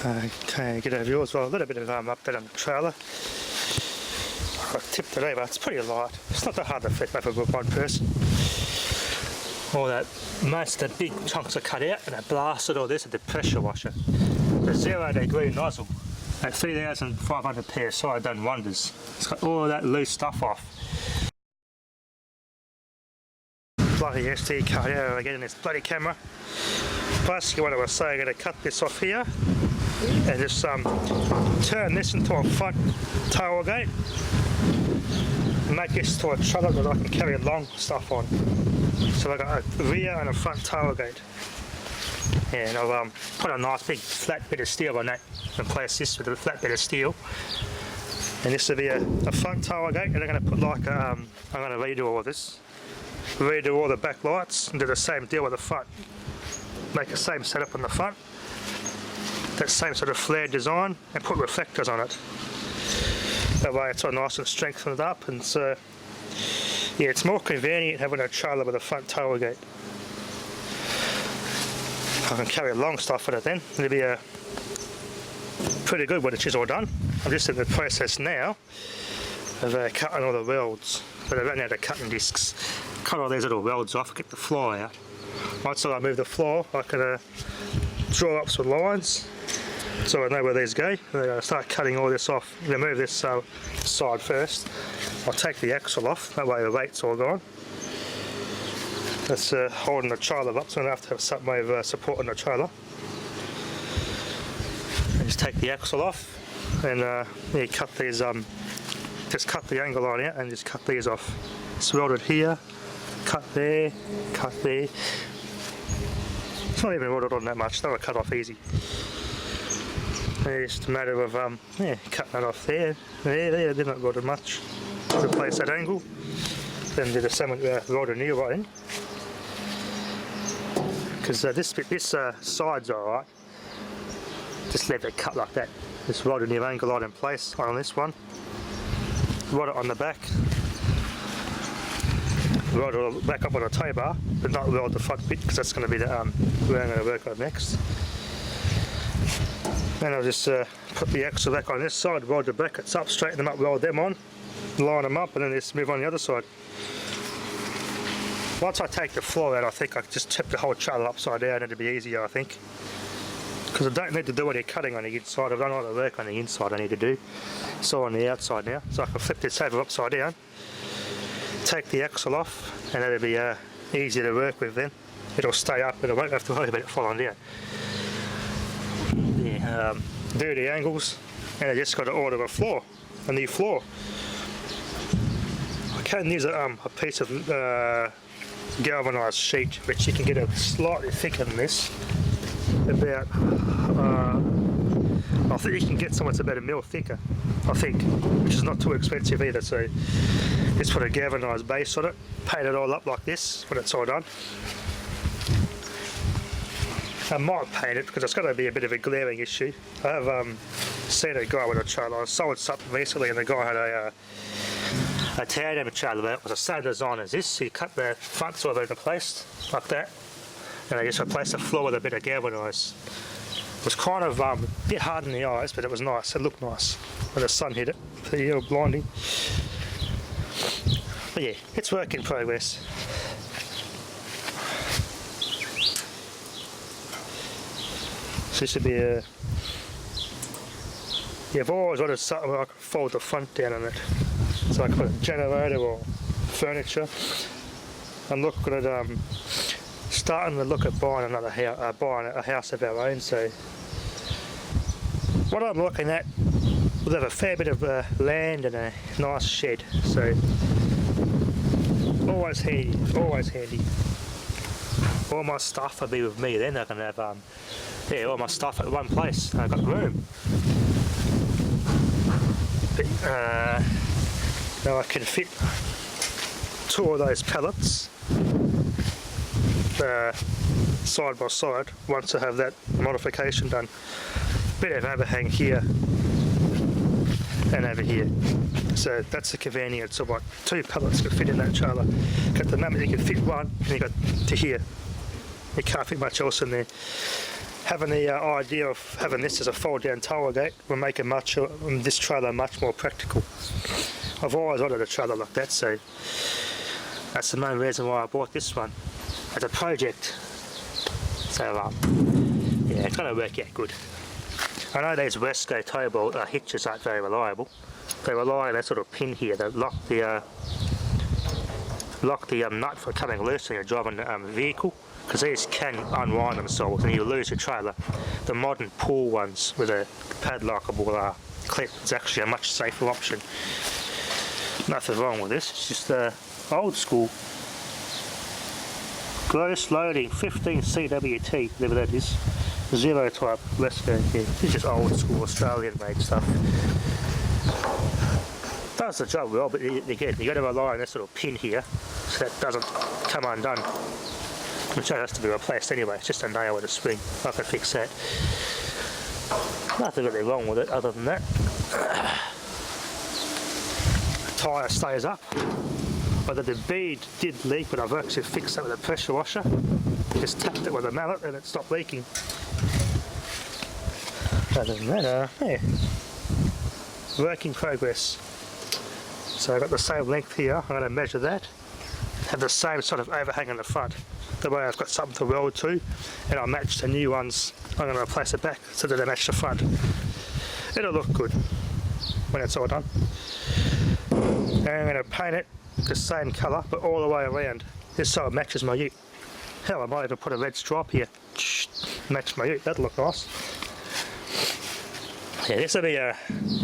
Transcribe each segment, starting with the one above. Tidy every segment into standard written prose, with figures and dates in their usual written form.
Okay, get over yours. Well, a little bit of update on the trailer. I tipped it over. It's pretty light. It's not that hard to fit for one person. All that, most of the big chunks are cut out, and I blasted all this at the pressure washer. The 0-degree nozzle at 3,500 psi done wonders. It's got all that loose stuff off. Bloody SD card out again in this bloody camera. Basically what I was saying, I'm going to cut this off here and just turn this into a front tailgate and make this to a trailer that I can carry long stuff on. So I've got a rear and a front tailgate. And I'll put a nice big flat bit of steel on that and place this with a flat bit of steel. And this will be a front tailgate, and I'm going to put like I'm going to redo all of this. Redo all the back lights and do the same deal with the front. Make the same setup on the front, that same sort of flare design, and put reflectors on it. That way it's all nice and strengthened up, and so yeah, it's more convenient having a trailer with a front tailgate. I can carry long stuff with it then. It'll be pretty good when it's all done. I'm just in the process now of cutting all the welds, but I ran out of cutting discs. Cut all these little welds off, get the floor out. Once I move the floor, I can draw up some lines so I know where these go. And then I'll start cutting all this off. Remove this side first. I'll take the axle off, that way the weight's all gone. That's holding the trailer up, so I'm going to have some way of supporting the trailer. And just take the axle off and yeah, cut these, just cut the angle line out and just cut these off. It's welded here, cut there, cut there. It's not even welded on that much, that'll cut off easy. And it's just a matter of yeah, cutting that off there, there, they're not welded much. Replace that angle, then do the same with welded new right in. Because this side's alright, just leave it cut like that. Just weld a new angle line in place on this one, weld it on the back, weld it back up on a tow bar, but not weld the front bit because that's going to be the where I'm going to work on next. Then I'll just put the axle back on this side, weld the brackets up, straighten them up, weld them on, line them up, and then just move on the other side. Once I take the floor out, I think I can just tip the whole trailer upside down and it'll be easier, I think. Because I don't need to do any cutting on the inside, I've done all the work on the inside I need to do. It's all on the outside now, so I can flip this over upside down, take the axle off, and it'll be easier to work with then. It'll stay up and I won't have to worry about it falling down. Yeah, do the angles, and I just got to order a floor, a new floor. I can use a piece of galvanised sheet, which you can get a slightly thicker than this. About, I think you can get some that's about 1 mil thicker, I think, which is not too expensive either. So just put a galvanised base on it, paint it all up like this when it's all done. I might paint it because it's going to be a bit of a glaring issue. I have seen a guy with a trailer. I sold something recently and the guy had a tandem trailer that was the same design as this. So you cut the front sort of into place like that, and I just replaced the floor with a bit of galvanised. It was kind of a bit hard in the eyes, but it was nice. It looked nice when the sun hit it. Pretty blinding. But yeah, it's work in progress. So this should be a... Yeah, I've always wanted something where I can fold the front down on it. So I can put a generator or furniture. I'm looking at starting to look at buying another house, buying a house of our own. So what I'm looking at, we'll have a fair bit of land and a nice shed. So always handy, always handy. All my stuff will be with me then. I can have yeah, all my stuff at one place. I've got room. But, now I can fit 2 of those pallets side by side once I have that modification done. Bit of overhang here and over here. So that's the convenience of what 2 pallets can fit in that trailer. At the moment you can fit one and you got to here. You can't fit much else in there. having the idea of having this as a fold-down tailgate will make this trailer much more practical. I've always wanted a trailer like that, so that's the main reason why I bought this one as a project. So yeah, it's going to work out good. I know these Wesco tow hitches aren't very reliable. They rely on that sort of pin here that lock the nut for coming loose when you're driving the vehicle, because these can unwind themselves and you lose your trailer. The modern pull ones with a padlockable clip is actually a much safer option. Nothing wrong with this, it's just old school. Gross loading 15 CWT, whatever that is. Zero type Wesco here. This is just old school Australian made stuff. Does the job well, but again, you got to rely on this little pin here so that doesn't come undone. Which has to be replaced anyway, it's just a nail with a spring. I can fix that. Nothing really wrong with it other than that. The tyre stays up. Although the bead did leak, but I've actually fixed that with a pressure washer. Just tapped it with a mallet and it stopped leaking. Other than that, yeah. Work in progress. So I've got the same length here, I'm going to measure that. Have the same sort of overhang in the front. That way I've got something to weld to, and I'll match the new ones. I'm going to replace it back so that they match the front. It'll look good when it's all done. And I'm going to paint it the same colour, but all the way around, just so it matches my ute. Hell, I might even put a red stripe here. Match my ute, that'll look nice. Yeah, this will be an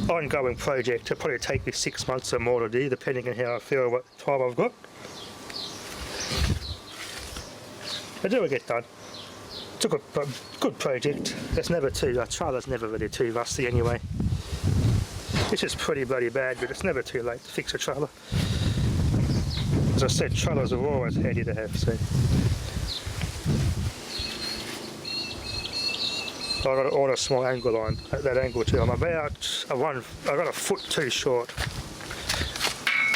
ongoing project. It'll probably take me 6 months or more to do, depending on how I feel, what time I've got. But it will get done. It's a good project. It's never trailer's never really too rusty anyway. It's just pretty bloody bad, but it's never too late to fix a trailer. As I said, trailers are always handy to have, so. I've got to order a small angle line at that angle too. I'm I've got a foot too short.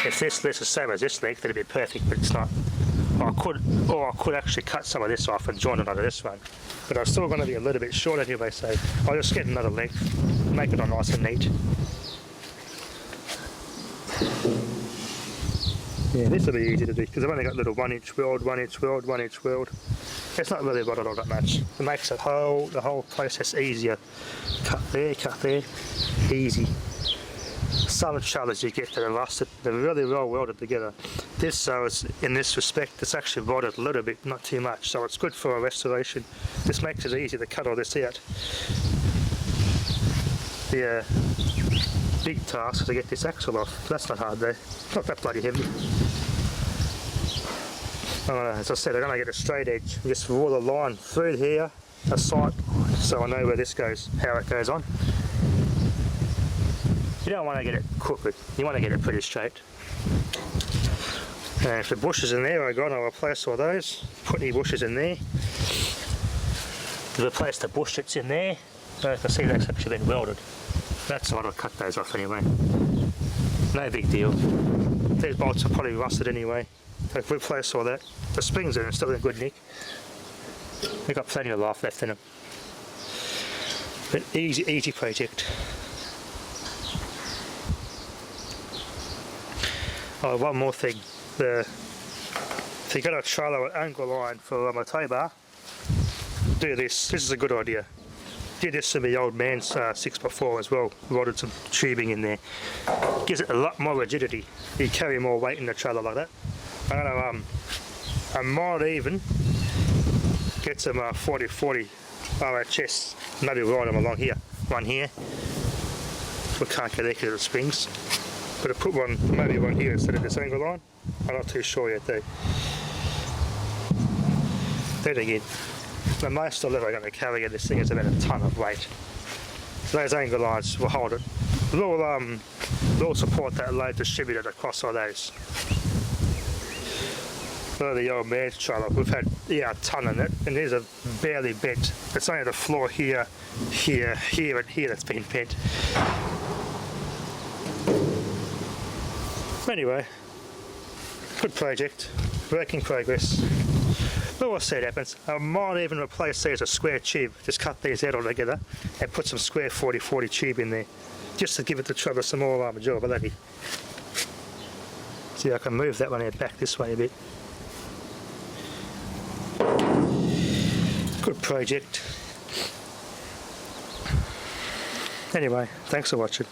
If this is the same as this length, it'd be perfect, but it's not. I could actually cut some of this off and join it onto this one. But I'm still going to be a little bit short anyway, so I'll just get another length, make it all nice and neat. Yeah, this will be easy to do because I've only got little 1 inch weld, 1 inch weld, 1 inch weld. It's not really bothered all that much. It makes the whole process easier. Cut there, easy. Some trailers you get that are rusted, they're really well welded together. This, in this respect, it's actually welded a little bit, not too much, so it's good for a restoration. This makes it easy to cut all this out. The big task is to get this axle off. That's not hard though. It's not that bloody heavy. As I said, I'm going to get a straight edge. Just raw the line through here, a sight, so I know where this goes, how it goes on. You don't want to get it crooked, you want to get it pretty straight. And if the bushes in there are gone, I'll replace all those. Put any bushes in there. Replace the bush that's in there. So you can see that's actually been welded. That's why I'll cut those off anyway. No big deal. These bolts are probably rusted anyway. So if we replace all that, the springs are still in good nick. We've got plenty of life left in them. But easy project. Oh, one more thing. If you got a trailer with angle line for a tow bar, do this. This is a good idea. Did this in the old man's 6x4 as well. Welded some tubing in there. Gives it a lot more rigidity. You carry more weight in the trailer like that. I might even get some 40/40 RHS, maybe ride them along here. One here. We can't get there because of the springs. But I put maybe one here instead of this angle line. I'm not too sure yet though. Then again, the most I'll ever going to carry in this thing is about a ton of weight. So those angle lines will hold it. We'll support that load distributed across all those. One of the old man's trailer, we've had a ton in it, and there's a barely bent. It's only the floor here, and here that's been bent. Anyway, good project, work in progress. But we'll see what happens. I might even replace these with a square tube. Just cut these out altogether and put some square 40-40 tube in there. Just to give it the trouble some more durability. See, I can move that one out back this way a bit. Good project. Anyway, thanks for watching.